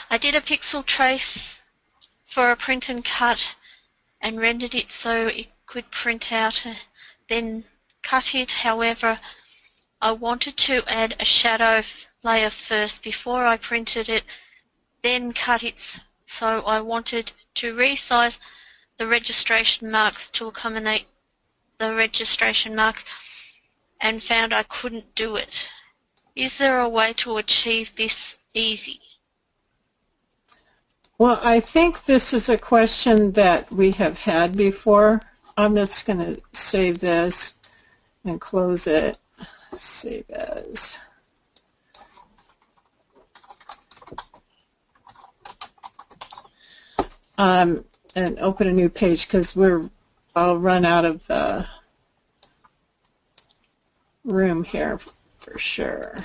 I did a pixel trace for a print and cut and rendered it so it could print out, then cut it. However, I wanted to add a shadow layer first before I printed it, then cut it. So I wanted to resize the registration marks to accommodate the registration marks and found I couldn't do it. Is there a way to achieve this easy? Well, I think this is a question that we have had before. I'm just going to save this and close it. Save as. And open a new page because I'll run out of room here for sure.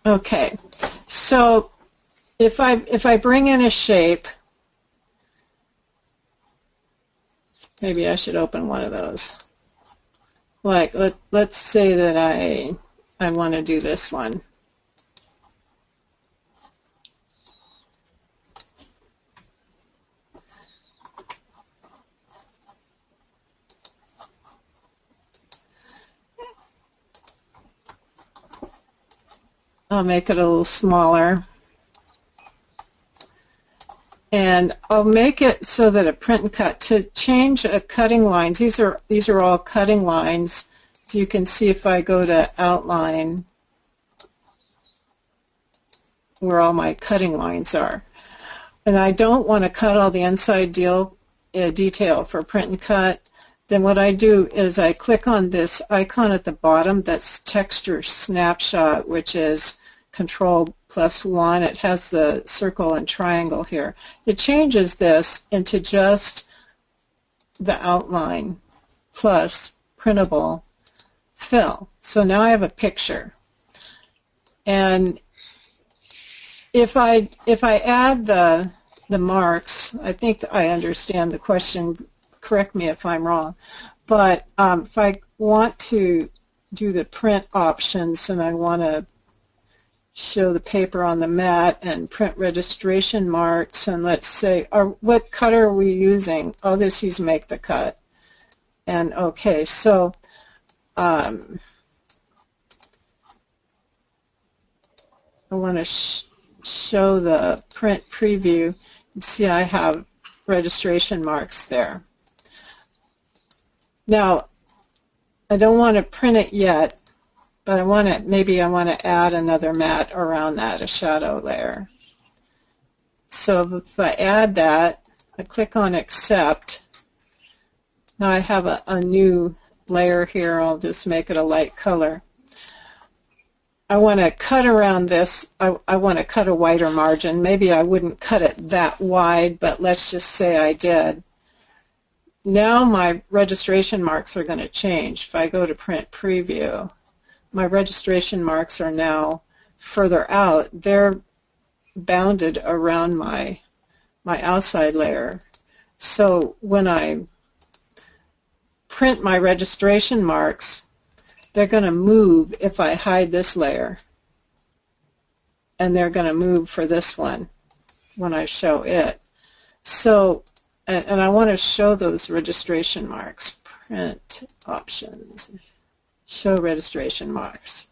Okay, so if I bring in a shape, maybe I should open one of those. Like let's say that I want to do this one. I'll make it a little smaller. And I'll make it so that a print and cut, to change cutting lines, these are all cutting lines. So you can see if I go to outline where all my cutting lines are. And I don't want to cut all the inside detail for print and cut. Then what I do is I click on this icon at the bottom that's Texture Snapshot, which is Control+1. It has the circle and triangle here. It changes this into just the outline plus printable fill. So now I have a picture. And if I add the marks, I think I understand the question. Correct me if I'm wrong. But if I want to do the print options and I want to show the paper on the mat and print registration marks, and let's say, what cutter are we using? Oh, this is Make the Cut. And okay, so I want to show the print preview. You see I have registration marks there. Now, I don't want to print it yet, but maybe I want to add another mat around that, a shadow layer. So if I add that, I click on Accept. Now I have a new layer here. I'll just make it a light color. I want to cut around this. I want to cut a wider margin. Maybe I wouldn't cut it that wide, but let's just say I did. Now my registration marks are going to change. If I go to Print Preview, my registration marks are now further out. They're bounded around my outside layer. So when I print my registration marks, they're going to move if I hide this layer. And they're going to move for this one when I show it. So, and I want to show those registration marks. Print options. Show registration marks.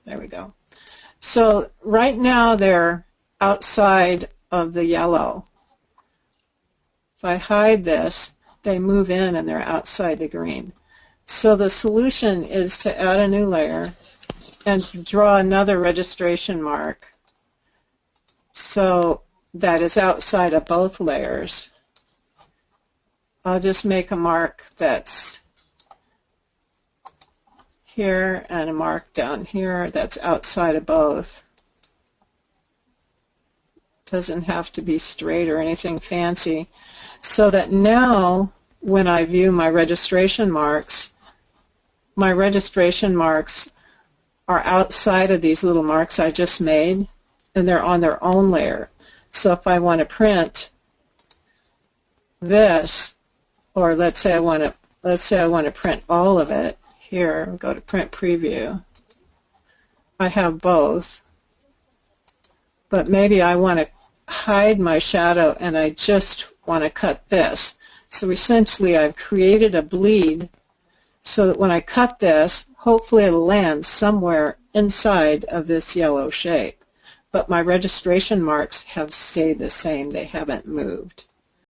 There we go. So right now they're outside of the yellow. If I hide this, they move in and they're outside the green. So the solution is to add a new layer and draw another registration mark so that is outside of both layers. I'll just make a mark that's here and a mark down here that's outside of both. Doesn't have to be straight or anything fancy. So that now when I view my registration marks are outside of these little marks I just made, and they're on their own layer. So if I want to print this, or let's say I want to let's say I want to print all of it. Here, go to print preview. I have both, but maybe I want to hide my shadow and I just want to cut this. So essentially I've created a bleed so that when I cut this, hopefully it'll land somewhere inside of this yellow shape. But my registration marks have stayed the same. They haven't moved.